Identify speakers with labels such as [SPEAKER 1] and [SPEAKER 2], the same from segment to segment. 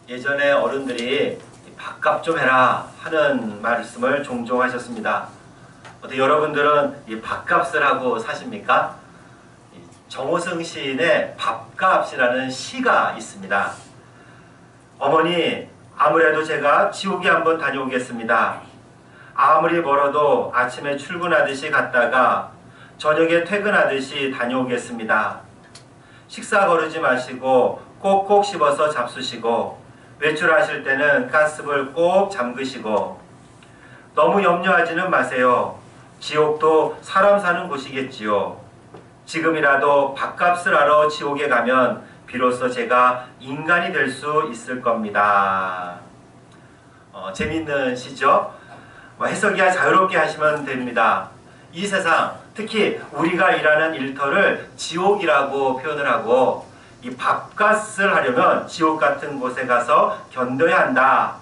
[SPEAKER 1] 예전에 어른들이 밥값 좀 해라 하는 말씀을 종종 하셨습니다. 어떻게 여러분들은 이 밥값을 하고 사십니까? 정호승 시인의 밥값이라는 시가 있습니다. 어머니, 아무래도 제가 지옥에 한번 다녀오겠습니다. 아무리 멀어도 아침에 출근하듯이 갔다가 저녁에 퇴근하듯이 다녀오겠습니다. 식사 거르지 마시고 꼭꼭 씹어서 잡수시고 외출하실 때는 가스불 꼭 잠그시고 너무 염려하지는 마세요. 지옥도 사람 사는 곳이겠지요. 지금이라도 밥값을 하러 지옥에 가면 비로소 제가 인간이 될 수 있을 겁니다. 재미있는 시죠? 해석이 자유롭게 하시면 됩니다. 이 세상, 특히 우리가 일하는 일터를 지옥이라고 표현을 하고 이 밥값을 하려면 지옥 같은 곳에 가서 견뎌야 한다.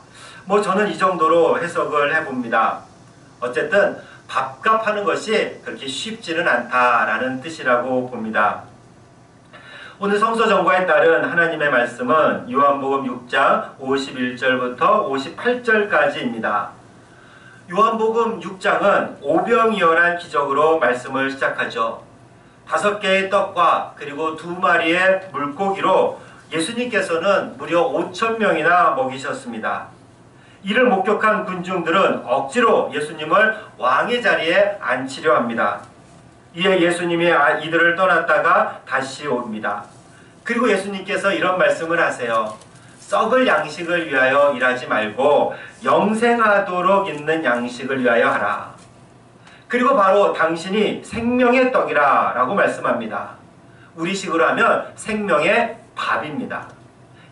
[SPEAKER 1] 저는 이 정도로 해석을 해봅니다. 어쨌든 밥값 하는 것이 그렇게 쉽지는 않다라는 뜻이라고 봅니다. 오늘 성서 전과에 따른 하나님의 말씀은 요한복음 6장 51절부터 58절까지입니다. 요한복음 6장은 오병이어란 기적으로 말씀을 시작하죠. 5개의 떡과 그리고 2마리의 물고기로 예수님께서는 무려 5,000명이나 먹이셨습니다. 이를 목격한 군중들은 억지로 예수님을 왕의 자리에 앉히려 합니다. 이에 예수님이 이들을 떠났다가 다시 옵니다. 그리고 예수님께서 이런 말씀을 하세요. 썩을 양식을 위하여 일하지 말고 영생하도록 있는 양식을 위하여 하라. 그리고 바로 당신이 생명의 떡이라 라고 말씀합니다. 우리식으로 하면 생명의 밥입니다.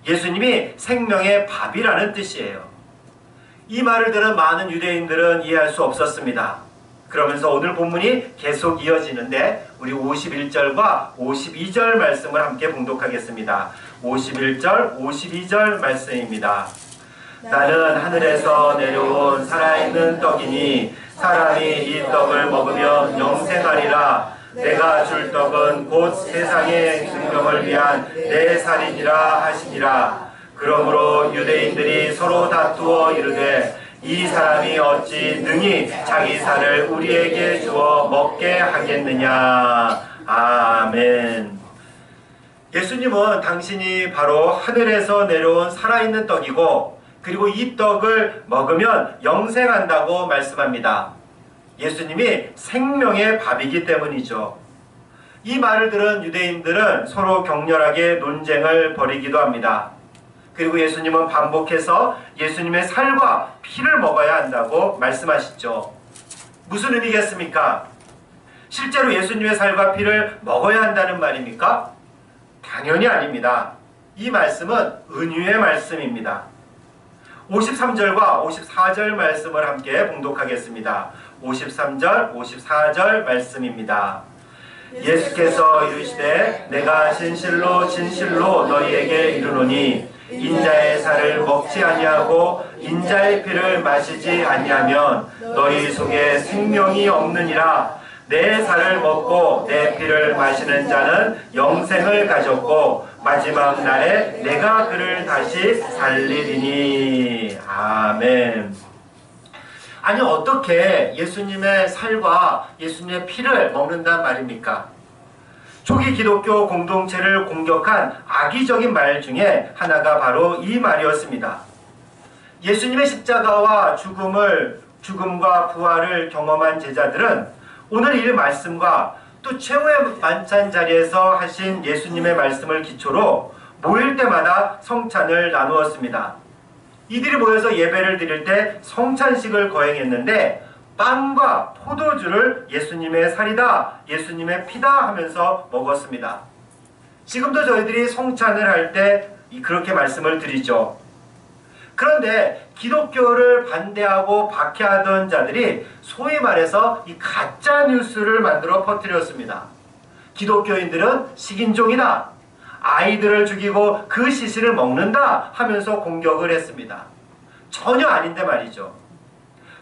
[SPEAKER 1] 예수님이 생명의 밥이라는 뜻이에요. 이 말을 들은 많은 유대인들은 이해할 수 없었습니다. 그러면서 오늘 본문이 계속 이어지는데 우리 51절과 52절 말씀을 함께 봉독하겠습니다. 51절, 52절 말씀입니다. 나는 하늘에서 내려온 살아있는 떡이니 사람이 이 떡을 먹으면 영생하리라. 내가 줄 떡은 곧 세상의 생명을 위한 내 살이니라 하시니라. 그러므로 유대인들이 서로 다투어 이르되 이 사람이 어찌 능히 자기 살을 우리에게 주어 먹게 하겠느냐. 아멘. 예수님은 당신이 바로 하늘에서 내려온 살아있는 떡이고 그리고 이 떡을 먹으면 영생한다고 말씀합니다. 예수님이 생명의 밥이기 때문이죠. 이 말을 들은 유대인들은 서로 격렬하게 논쟁을 벌이기도 합니다. 그리고 예수님은 반복해서 예수님의 살과 피를 먹어야 한다고 말씀하시죠. 무슨 의미겠습니까? 실제로 예수님의 살과 피를 먹어야 한다는 말입니까? 당연히 아닙니다. 이 말씀은 은유의 말씀입니다. 53절과 54절 말씀을 함께 봉독하겠습니다. 53절, 54절 말씀입니다. 예수께서 이르시되 내가 진실로 진실로 너희에게 이르노니 인자의 살을 먹지 아니하고 인자의 피를 마시지 아니하면 너희 속에 생명이 없느니라. 내 살을 먹고 내 피를 마시는 자는 영생을 가졌고 마지막 날에 내가 그를 다시 살리리니. 아멘. 아니 어떻게 예수님의 살과 예수님의 피를 먹는단 말입니까? 초기 기독교 공동체를 공격한 악의적인 말 중에 하나가 바로 이 말이었습니다. 예수님의 십자가와 죽음과 부활을 경험한 제자들은 오늘 이 말씀과 또 최후의 만찬 자리에서 하신 예수님의 말씀을 기초로 모일 때마다 성찬을 나누었습니다. 이들이 모여서 예배를 드릴 때 성찬식을 거행했는데 빵과 포도주를 예수님의 살이다, 예수님의 피다 하면서 먹었습니다. 지금도 저희들이 성찬을 할 때 그렇게 말씀을 드리죠. 그런데 기독교를 반대하고 박해하던 자들이 소위 말해서 이 가짜 뉴스를 만들어 퍼뜨렸습니다. 기독교인들은 식인종이다, 아이들을 죽이고 그 시신을 먹는다 하면서 공격을 했습니다. 전혀 아닌데 말이죠.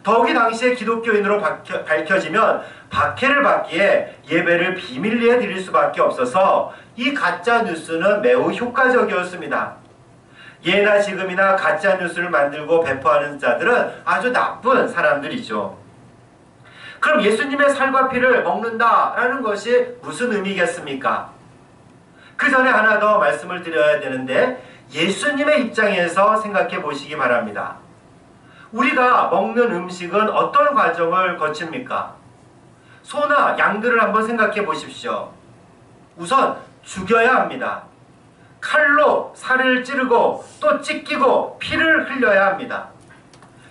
[SPEAKER 1] 더욱이 당시에 기독교인으로 밝혀지면 박해를 받기에 예배를 비밀리에 드릴 수밖에 없어서 이 가짜 뉴스는 매우 효과적이었습니다. 예나 지금이나 가짜 뉴스를 만들고 배포하는 자들은 아주 나쁜 사람들이죠. 그럼 예수님의 살과 피를 먹는다라는 것이 무슨 의미겠습니까? 그 전에 하나 더 말씀을 드려야 되는데, 예수님의 입장에서 생각해 보시기 바랍니다. 우리가 먹는 음식은 어떤 과정을 거칩니까? 소나 양들을 한번 생각해 보십시오. 우선 죽여야 합니다. 칼로 살을 찌르고 또 찢기고 피를 흘려야 합니다.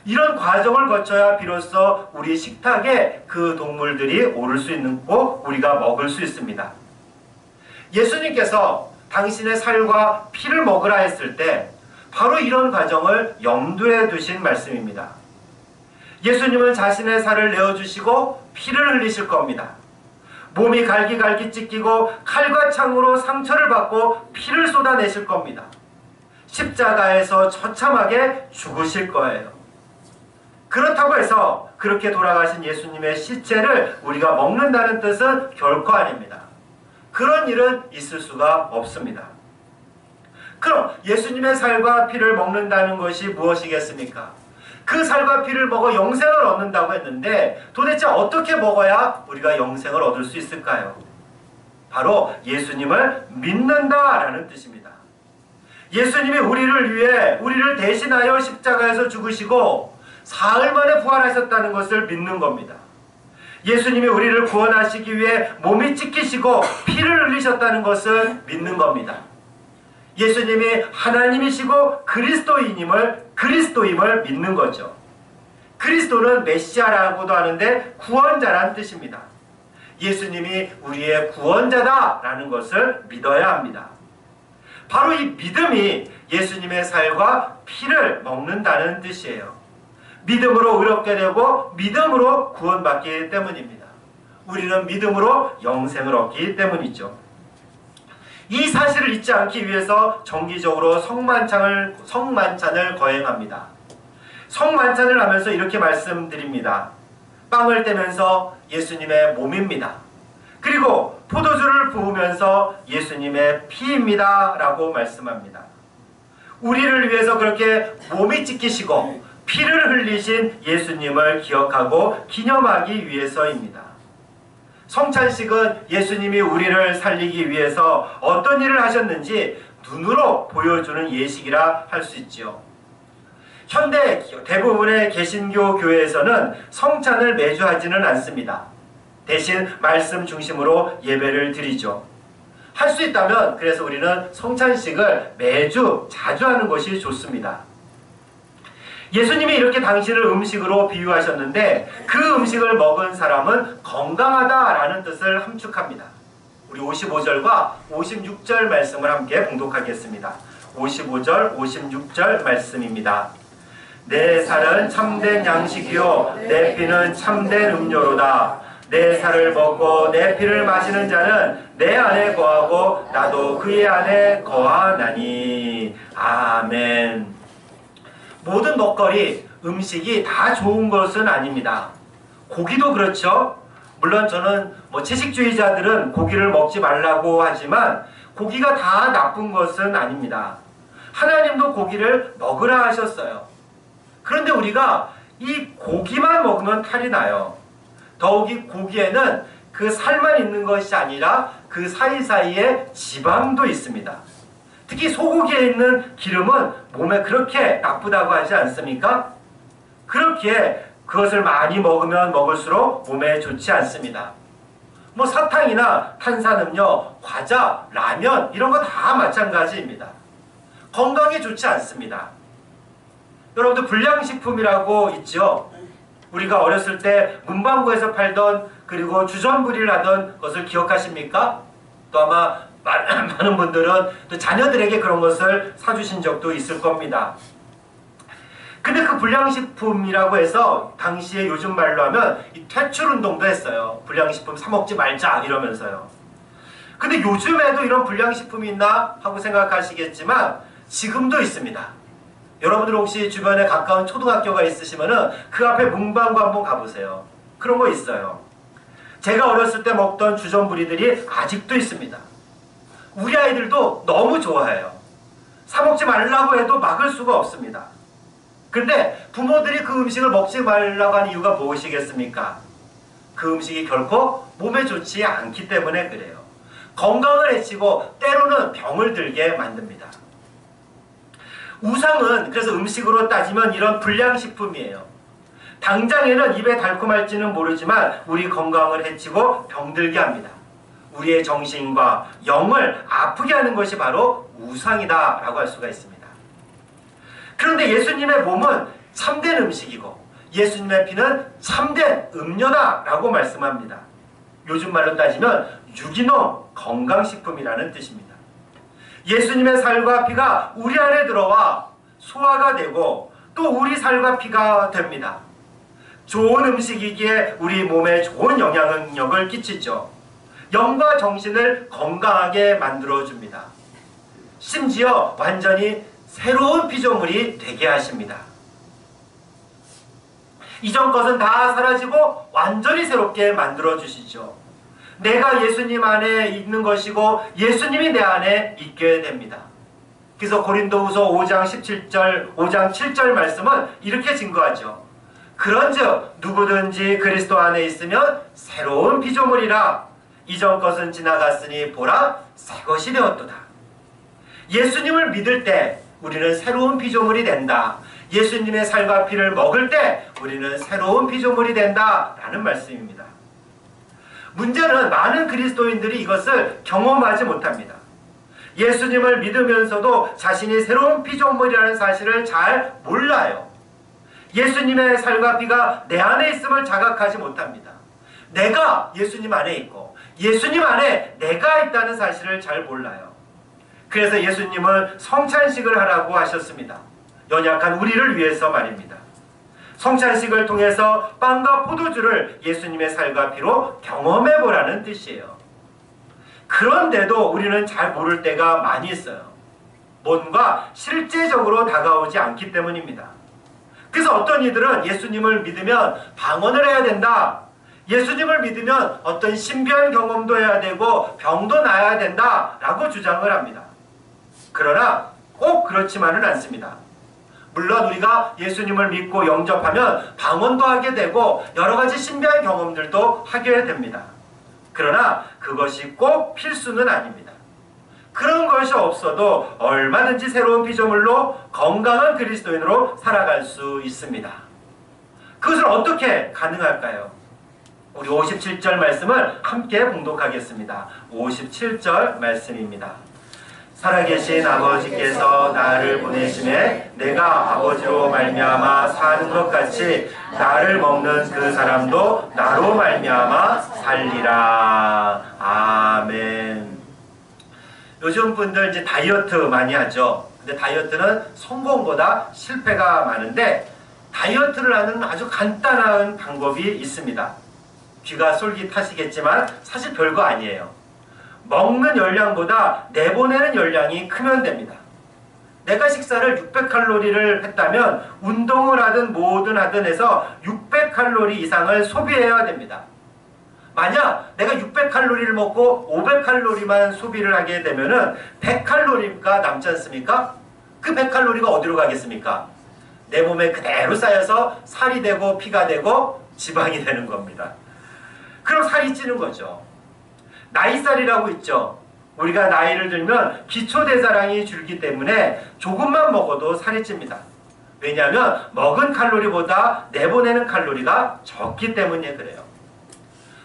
[SPEAKER 1] 이런 과정을 거쳐야 비로소 우리 식탁에 그 동물들이 오를 수 있고 우리가 먹을 수 있습니다. 예수님께서 당신의 살과 피를 먹으라 했을 때 바로 이런 과정을 염두에 두신 말씀입니다. 예수님은 자신의 살을 내어주시고 피를 흘리실 겁니다. 몸이 갈기갈기 찢기고 칼과 창으로 상처를 받고 피를 쏟아내실 겁니다. 십자가에서 처참하게 죽으실 거예요. 그렇다고 해서 그렇게 돌아가신 예수님의 시체를 우리가 먹는다는 뜻은 결코 아닙니다. 그런 일은 있을 수가 없습니다. 그럼 예수님의 살과 피를 먹는다는 것이 무엇이겠습니까? 그 살과 피를 먹어 영생을 얻는다고 했는데 도대체 어떻게 먹어야 우리가 영생을 얻을 수 있을까요? 바로 예수님을 믿는다라는 뜻입니다. 예수님이 우리를 위해 우리를 대신하여 십자가에서 죽으시고 사흘 만에 부활하셨다는 것을 믿는 겁니다. 예수님이 우리를 구원하시기 위해 몸이 찢기시고 피를 흘리셨다는 것을 믿는 겁니다. 예수님이 하나님이시고 그리스도임을 믿는 거죠. 그리스도는 메시아라고도 하는데 구원자라는 뜻입니다. 예수님이 우리의 구원자다라는 것을 믿어야 합니다. 바로 이 믿음이 예수님의 살과 피를 먹는다는 뜻이에요. 믿음으로 의롭게 되고 믿음으로 구원받기 때문입니다. 우리는 믿음으로 영생을 얻기 때문이죠. 이 사실을 잊지 않기 위해서 정기적으로 성만찬을 거행합니다. 성만찬을 하면서 이렇게 말씀드립니다. 빵을 떼면서 예수님의 몸입니다. 그리고 포도주를 부으면서 예수님의 피입니다 라고 말씀합니다. 우리를 위해서 그렇게 몸이 찢기시고 피를 흘리신 예수님을 기억하고 기념하기 위해서입니다. 성찬식은 예수님이 우리를 살리기 위해서 어떤 일을 하셨는지 눈으로 보여주는 예식이라 할 수 있지요. 현대 대부분의 개신교 교회에서는 성찬을 매주 하지는 않습니다. 대신 말씀 중심으로 예배를 드리죠. 할 수 있다면 그래서 우리는 성찬식을 매주 자주 하는 것이 좋습니다. 예수님이 이렇게 당신을 음식으로 비유하셨는데 그 음식을 먹은 사람은 건강하다라는 뜻을 함축합니다. 우리 55절과 56절 말씀을 함께 봉독하겠습니다. 55절, 56절 말씀입니다. 내 살은 참된 양식이요 내 피는 참된 음료로다. 내 살을 먹고 내 피를 마시는 자는 내 안에 거하고 나도 그의 안에 거하나니. 아멘. 모든 먹거리, 음식이 다 좋은 것은 아닙니다. 고기도 그렇죠. 물론 저는 채식주의자들은 고기를 먹지 말라고 하지만 고기가 다 나쁜 것은 아닙니다. 하나님도 고기를 먹으라 하셨어요. 그런데 우리가 이 고기만 먹으면 탈이 나요. 더욱이 고기에는 그 살만 있는 것이 아니라 그 사이사이에 지방도 있습니다. 특히 소고기에 있는 기름은 몸에 그렇게 나쁘다고 하지 않습니까? 그렇기에 그것을 많이 먹으면 먹을수록 몸에 좋지 않습니다. 사탕이나 탄산음료, 과자, 라면 이런 거 다 마찬가지입니다. 건강에 좋지 않습니다. 여러분들 불량식품이라고 있죠? 우리가 어렸을 때 문방구에서 팔던 그리고 주전부리를 하던 것을 기억하십니까? 또 아마 많은 분들은 또 자녀들에게 그런 것을 사주신 적도 있을 겁니다. 근데 그 불량식품이라고 해서 당시에 요즘 말로 하면 이 퇴출운동도 했어요. 불량식품 사 먹지 말자 이러면서요. 근데 요즘에도 이런 불량식품이 있나 하고 생각하시겠지만 지금도 있습니다. 여러분들 혹시 주변에 가까운 초등학교가 있으시면은 그 앞에 문방구 한번 가보세요. 그런 거 있어요. 제가 어렸을 때 먹던 주전부리들이 아직도 있습니다. 우리 아이들도 너무 좋아해요. 사 먹지 말라고 해도 막을 수가 없습니다. 그런데 부모들이 그 음식을 먹지 말라고 하는 이유가 무엇이겠습니까? 그 음식이 결코 몸에 좋지 않기 때문에 그래요. 건강을 해치고 때로는 병을 들게 만듭니다. 우상은 그래서 음식으로 따지면 이런 불량식품이에요. 당장에는 입에 달콤할지는 모르지만 우리 건강을 해치고 병들게 합니다. 우리의 정신과 영을 아프게 하는 것이 바로 우상이다 라고 할 수가 있습니다. 그런데 예수님의 몸은 참된 음식이고 예수님의 피는 참된 음료다 라고 말씀합니다. 요즘 말로 따지면 유기농 건강식품이라는 뜻입니다. 예수님의 살과 피가 우리 안에 들어와 소화가 되고 또 우리 살과 피가 됩니다. 좋은 음식이기에 우리 몸에 좋은 영향력을 끼치죠. 영과 정신을 건강하게 만들어줍니다. 심지어 완전히 새로운 피조물이 되게 하십니다. 이전 것은 다 사라지고 완전히 새롭게 만들어주시죠. 내가 예수님 안에 있는 것이고 예수님이 내 안에 있게 됩니다. 그래서 고린도후서 5장 7절 말씀은 이렇게 증거하죠. 그런즉 누구든지 그리스도 안에 있으면 새로운 피조물이라. 이전 것은 지나갔으니 보라 새 것이 되었도다. 예수님을 믿을 때 우리는 새로운 피조물이 된다. 예수님의 살과 피를 먹을 때 우리는 새로운 피조물이 된다 라는 말씀입니다. 문제는 많은 그리스도인들이 이것을 경험하지 못합니다. 예수님을 믿으면서도 자신이 새로운 피조물이라는 사실을 잘 몰라요. 예수님의 살과 피가 내 안에 있음을 자각하지 못합니다. 내가 예수님 안에 있고 예수님 안에 내가 있다는 사실을 잘 몰라요. 그래서 예수님은 성찬식을 하라고 하셨습니다. 연약한 우리를 위해서 말입니다. 성찬식을 통해서 빵과 포도주를 예수님의 살과 피로 경험해보라는 뜻이에요. 그런데도 우리는 잘 모를 때가 많이 있어요. 뭔가 실제적으로 다가오지 않기 때문입니다. 그래서 어떤 이들은 예수님을 믿으면 방언을 해야 된다. 예수님을 믿으면 어떤 신비한 경험도 해야 되고 병도 나아야 된다 라고 주장을 합니다. 그러나 꼭 그렇지만은 않습니다. 물론 우리가 예수님을 믿고 영접하면 방언도 하게 되고 여러 가지 신비한 경험들도 하게 됩니다. 그러나 그것이 꼭 필수는 아닙니다. 그런 것이 없어도 얼마든지 새로운 피조물로 건강한 그리스도인으로 살아갈 수 있습니다. 그것을 어떻게 가능할까요? 우리 57절 말씀을 함께 봉독하겠습니다. 57절 말씀입니다. 살아계신 아버지께서 나를 보내심에 내가 아버지로 말미암아 사는 것 같이 나를 먹는 그 사람도 나로 말미암아 살리라. 아멘. 요즘 분들 이제 다이어트 많이 하죠. 근데 다이어트는 성공보다 실패가 많은데 다이어트를 하는 아주 간단한 방법이 있습니다. 귀가 솔깃하시겠지만 사실 별거 아니에요. 먹는 열량보다 내보내는 열량이 크면 됩니다. 내가 식사를 600칼로리를 했다면 운동을 하든 뭐든 하든 해서 600칼로리 이상을 소비해야 됩니다. 만약 내가 600칼로리를 먹고 500칼로리만 소비를 하게 되면은 100칼로리가 남지 않습니까? 그 100칼로리가 어디로 가겠습니까? 내 몸에 그대로 쌓여서 살이 되고 피가 되고 지방이 되는 겁니다. 그럼 살이 찌는 거죠. 나이살이라고 있죠. 우리가 나이를 들면 기초대사량이 줄기 때문에 조금만 먹어도 살이 찝니다. 왜냐하면 먹은 칼로리보다 내보내는 칼로리가 적기 때문에 그래요.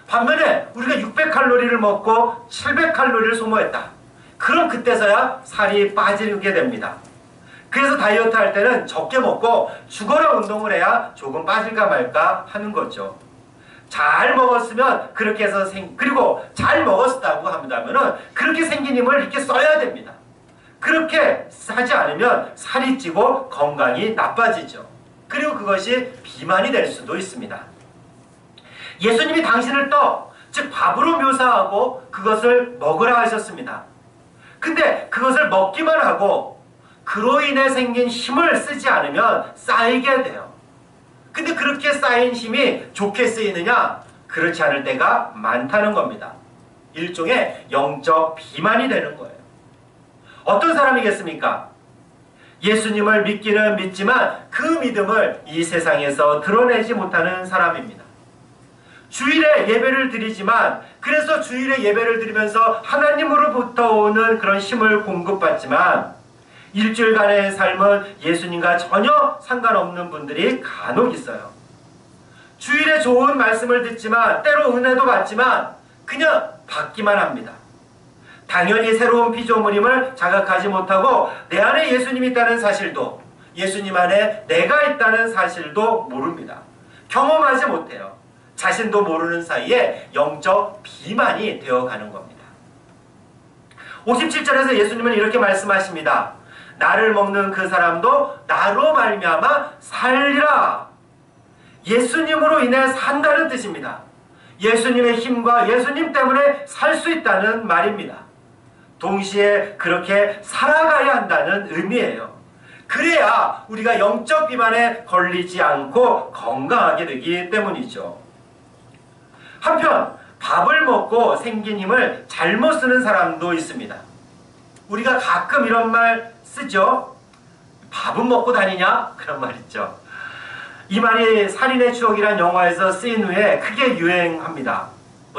[SPEAKER 1] 반면에 우리가 600칼로리를 먹고 700칼로리를 소모했다. 그럼 그때서야 살이 빠지게 됩니다. 그래서 다이어트 할 때는 적게 먹고 죽어라 운동을 해야 조금 빠질까 말까 하는 거죠. 잘 먹었으면 그렇게 해서 그리고 잘 먹었다고 한다면은 그렇게 생긴 힘을 이렇게 써야 됩니다. 그렇게 하지 않으면 살이 찌고 건강이 나빠지죠. 그리고 그것이 비만이 될 수도 있습니다. 예수님이 당신을 떡, 즉 밥으로 묘사하고 그것을 먹으라 하셨습니다. 근데 그것을 먹기만 하고 그로 인해 생긴 힘을 쓰지 않으면 쌓이게 돼요. 근데 그렇게 쌓인 힘이 좋게 쓰이느냐? 그렇지 않을 때가 많다는 겁니다. 일종의 영적 비만이 되는 거예요. 어떤 사람이겠습니까? 예수님을 믿기는 믿지만 그 믿음을 이 세상에서 드러내지 못하는 사람입니다. 주일에 예배를 드리지만, 그래서 주일에 예배를 드리면서 하나님으로부터 오는 그런 힘을 공급받지만 일주일간의 삶은 예수님과 전혀 상관없는 분들이 간혹 있어요. 주일에 좋은 말씀을 듣지만, 때로 은혜도 받지만 그냥 받기만 합니다. 당연히 새로운 피조물임을 자각하지 못하고 내 안에 예수님이 있다는 사실도, 예수님 안에 내가 있다는 사실도 모릅니다. 경험하지 못해요. 자신도 모르는 사이에 영적 비만이 되어가는 겁니다. 57절에서 예수님은 이렇게 말씀하십니다. 나를 먹는 그 사람도 나로 말미암아 살리라. 예수님으로 인해 산다는 뜻입니다. 예수님의 힘과 예수님 때문에 살 수 있다는 말입니다. 동시에 그렇게 살아가야 한다는 의미예요. 그래야 우리가 영적 비만에 걸리지 않고 건강하게 되기 때문이죠. 한편 밥을 먹고 생긴 힘을 잘못 쓰는 사람도 있습니다. 우리가 가끔 이런 말 쓰죠. 밥은 먹고 다니냐? 그런 말 있죠. 이 말이 살인의 추억이란 영화에서 쓰인 후에 크게 유행합니다.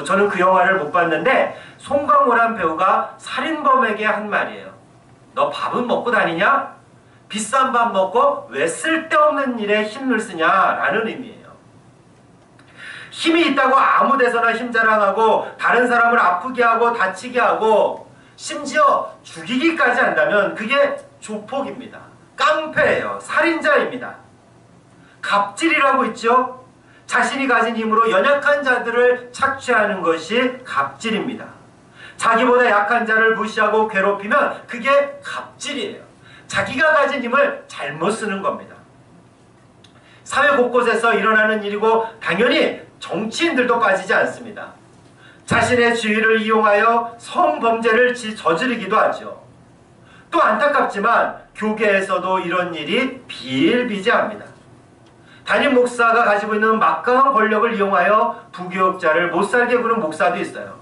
[SPEAKER 1] 저는 그 영화를 못 봤는데 송강호란 배우가 살인범에게 한 말이에요. 너 밥은 먹고 다니냐? 비싼 밥 먹고 왜 쓸데없는 일에 힘을 쓰냐? 라는 의미예요. 힘이 있다고 아무 데서나 힘 자랑하고 다른 사람을 아프게 하고 다치게 하고 심지어 죽이기까지 한다면 그게 조폭입니다. 깡패예요. 살인자입니다. 갑질이라고 있죠. 자신이 가진 힘으로 연약한 자들을 착취하는 것이 갑질입니다. 자기보다 약한 자를 무시하고 괴롭히면 그게 갑질이에요. 자기가 가진 힘을 잘못 쓰는 겁니다. 사회 곳곳에서 일어나는 일이고 당연히 정치인들도 빠지지 않습니다. 자신의 지위를 이용하여 성범죄를 저지르기도 하죠. 또 안타깝지만 교계에서도 이런 일이 비일비재합니다. 담임 목사가 가지고 있는 막강한 권력을 이용하여 부교역자를 못살게 구는 목사도 있어요.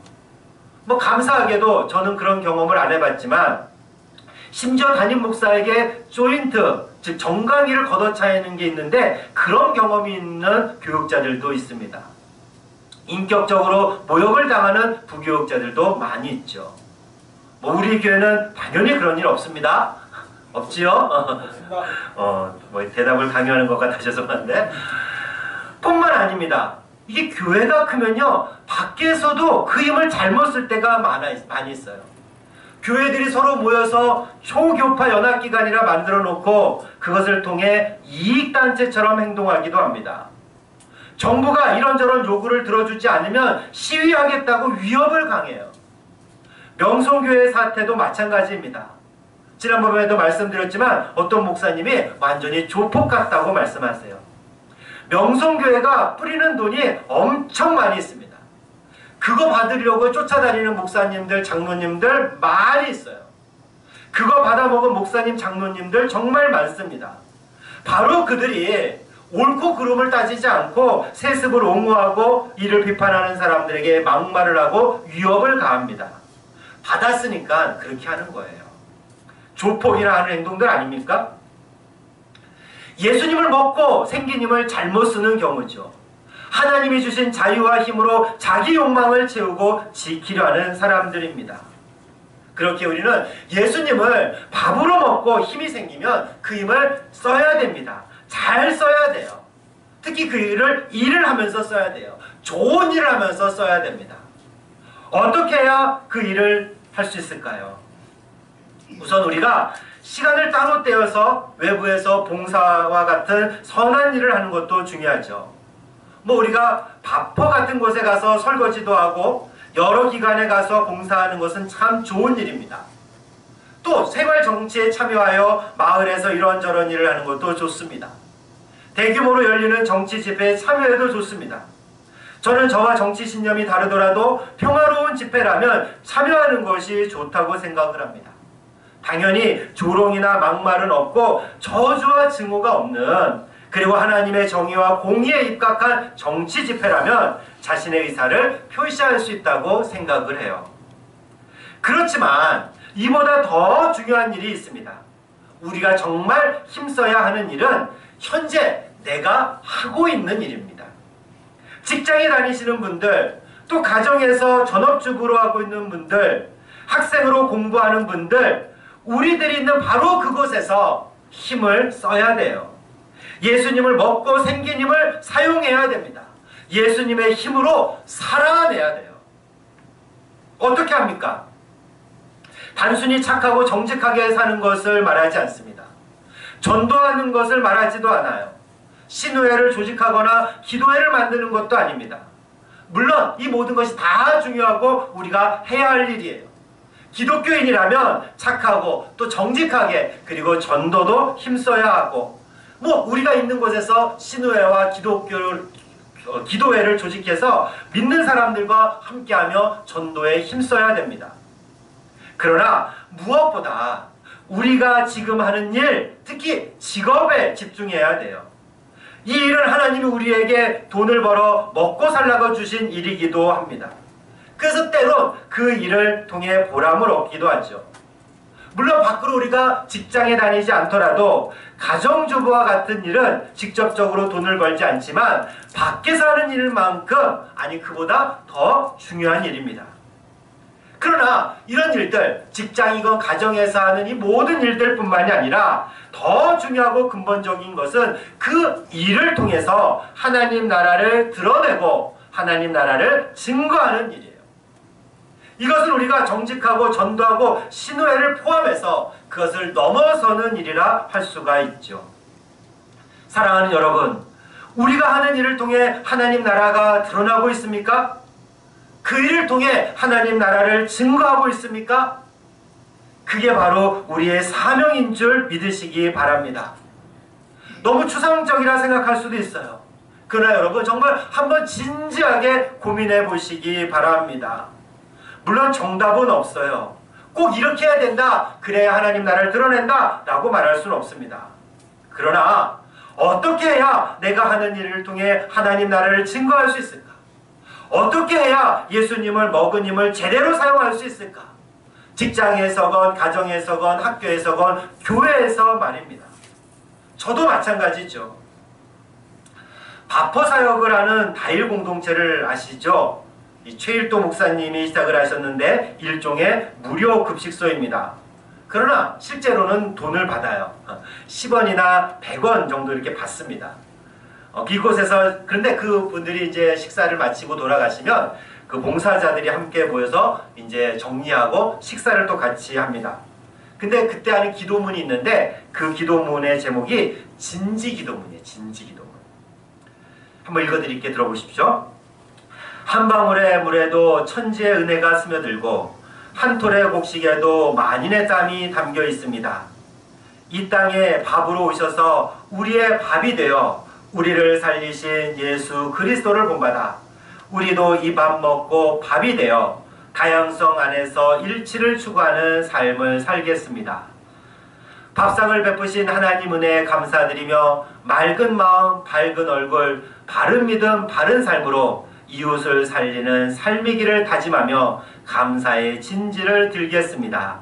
[SPEAKER 1] 감사하게도 저는 그런 경험을 안 해봤지만 심지어 담임 목사에게 조인트, 즉 정강이를 걷어차이는 게 있는데 그런 경험이 있는 교역자들도 있습니다. 인격적으로 모욕을 당하는 부교역자들도 많이 있죠. 우리 교회는 당연히 그런 일 없습니다. 없지요? 대답을 강요하는 것 같아서 그런데 뿐만 아닙니다. 이게 교회가 크면요 밖에서도 그 힘을 잘못 쓸 때가 많이 있어요. 교회들이 서로 모여서 초교파 연합기관이라 만들어 놓고 그것을 통해 이익단체처럼 행동하기도 합니다. 정부가 이런저런 요구를 들어주지 않으면 시위하겠다고 위협을 강해요. 명성교회 사태도 마찬가지입니다. 지난번에도 말씀드렸지만 어떤 목사님이 완전히 조폭 같다고 말씀하세요. 명성교회가 뿌리는 돈이 엄청 많이 있습니다. 그거 받으려고 쫓아다니는 목사님들, 장로님들 많이 있어요. 그거 받아먹은 목사님, 장로님들 정말 많습니다. 바로 그들이 옳고 그름을 따지지 않고 세습을 옹호하고 이를 비판하는 사람들에게 막말을 하고 위협을 가합니다. 받았으니까 그렇게 하는 거예요. 조폭이나 하는 행동들 아닙니까? 예수님을 먹고 생긴 힘을 잘못 쓰는 경우죠. 하나님이 주신 자유와 힘으로 자기 욕망을 채우고 지키려 하는 사람들입니다. 그렇게 우리는 예수님을 밥으로 먹고 힘이 생기면 그 힘을 써야 됩니다. 잘 써야 돼요. 특히 그 일을 하면서 써야 돼요. 좋은 일을 하면서 써야 됩니다. 어떻게 해야 그 일을 할 수 있을까요? 우선 우리가 시간을 따로 떼어서 외부에서 봉사와 같은 선한 일을 하는 것도 중요하죠. 우리가 바퍼 같은 곳에 가서 설거지도 하고 여러 기관에 가서 봉사하는 것은 참 좋은 일입니다. 또 생활 정치에 참여하여 마을에서 이런저런 일을 하는 것도 좋습니다. 대규모로 열리는 정치 집회에 참여해도 좋습니다. 저는 저와 정치 신념이 다르더라도 평화로운 집회라면 참여하는 것이 좋다고 생각을 합니다. 당연히 조롱이나 막말은 없고 저주와 증오가 없는, 그리고 하나님의 정의와 공의에 입각한 정치 집회라면 자신의 의사를 표시할 수 있다고 생각을 해요. 그렇지만 이보다 더 중요한 일이 있습니다. 우리가 정말 힘써야 하는 일은 현재 내가 하고 있는 일입니다. 직장에 다니시는 분들, 또 가정에서 전업주부로 하고 있는 분들, 학생으로 공부하는 분들, 우리들이 있는 바로 그곳에서 힘을 써야 돼요. 예수님을 먹고 생긴 힘을 사용해야 됩니다. 예수님의 힘으로 살아내야 돼요. 어떻게 합니까? 단순히 착하고 정직하게 사는 것을 말하지 않습니다. 전도하는 것을 말하지도 않아요. 신우회를 조직하거나 기도회를 만드는 것도 아닙니다. 물론 이 모든 것이 다 중요하고 우리가 해야 할 일이에요. 기독교인이라면 착하고 또 정직하게, 그리고 전도도 힘써야 하고, 우리가 있는 곳에서 신우회와 기도회를 조직해서 믿는 사람들과 함께하며 전도에 힘써야 됩니다. 그러나 무엇보다 우리가 지금 하는 일, 특히 직업에 집중해야 돼요. 이 일은 하나님이 우리에게 돈을 벌어 먹고 살라고 주신 일이기도 합니다. 그래서 때론 그 일을 통해 보람을 얻기도 하죠. 물론 밖으로 우리가 직장에 다니지 않더라도 가정주부와 같은 일은 직접적으로 돈을 벌지 않지만 밖에서 하는 일만큼, 아니 그보다 더 중요한 일입니다. 그러나 이런 일들, 직장이건 가정에서 하는 이 모든 일들뿐만이 아니라 더 중요하고 근본적인 것은 그 일을 통해서 하나님 나라를 드러내고 하나님 나라를 증거하는 일이에요. 이것은 우리가 정직하고 전도하고 신우회를 포함해서 그것을 넘어서는 일이라 할 수가 있죠. 사랑하는 여러분, 우리가 하는 일을 통해 하나님 나라가 드러나고 있습니까? 그 일을 통해 하나님 나라를 증거하고 있습니까? 그게 바로 우리의 사명인 줄 믿으시기 바랍니다. 너무 추상적이라 생각할 수도 있어요. 그러나 여러분, 정말 한번 진지하게 고민해 보시기 바랍니다. 물론 정답은 없어요. 꼭 이렇게 해야 된다, 그래야 하나님 나라를 드러낸다 라고 말할 수는 없습니다. 그러나 어떻게 해야 내가 하는 일을 통해 하나님 나라를 증거할 수 있을까? 어떻게 해야 예수님을 먹은 힘을 제대로 사용할 수 있을까? 직장에서건 가정에서건 학교에서건 교회에서 말입니다. 저도 마찬가지죠. 바퍼사역을 하는 다일 공동체를 아시죠? 최일도 목사님이 시작을 하셨는데 일종의 무료 급식소입니다. 그러나 실제로는 돈을 받아요. 10원이나 100원 정도 이렇게 받습니다. 이곳에서, 그런데 그분들이 이제 식사를 마치고 돌아가시면 그 봉사자들이 함께 모여서 이제 정리하고 식사를 또 같이 합니다. 근데 그때 하는 기도문이 있는데 그 기도문의 제목이 진지기도문이에요. 진지기도문. 한번 읽어드릴게, 들어보십시오. 한 방울의 물에도 천지의 은혜가 스며들고 한 톨의 곡식에도 만인의 땀이 담겨 있습니다. 이 땅에 밥으로 오셔서 우리의 밥이 되어 우리를 살리신 예수 그리스도를 본받아 우리도 이 밥 먹고 밥이 되어 다양성 안에서 일치를 추구하는 삶을 살겠습니다. 밥상을 베푸신 하나님 은혜에 감사드리며 맑은 마음, 밝은 얼굴, 바른 믿음, 바른 삶으로 이웃을 살리는 삶이기를 다짐하며 감사의 진지를 들겠습니다.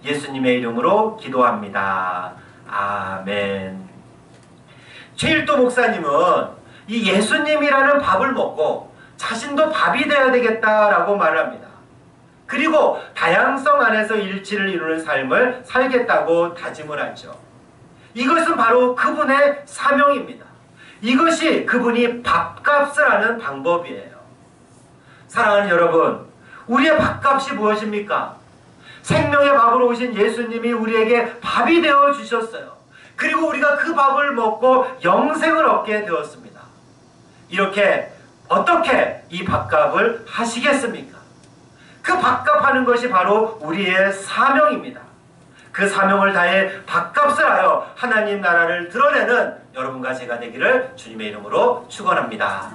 [SPEAKER 1] 예수님의 이름으로 기도합니다. 아멘. 최일도 목사님은 이 예수님이라는 밥을 먹고 자신도 밥이 되어야 되겠다라고 말합니다. 그리고 다양성 안에서 일치를 이루는 삶을 살겠다고 다짐을 하죠. 이것은 바로 그분의 사명입니다. 이것이 그분이 밥값을 하는 방법이에요. 사랑하는 여러분, 우리의 밥값이 무엇입니까? 생명의 밥으로 오신 예수님이 우리에게 밥이 되어 주셨어요. 그리고 우리가 그 밥을 먹고 영생을 얻게 되었습니다. 이렇게 어떻게 이 밥값을 하시겠습니까? 그 밥값하는 것이 바로 우리의 사명입니다. 그 사명을 다해 밥값을 하여 하나님 나라를 드러내는 여러분과 제가 되기를 주님의 이름으로 축원합니다.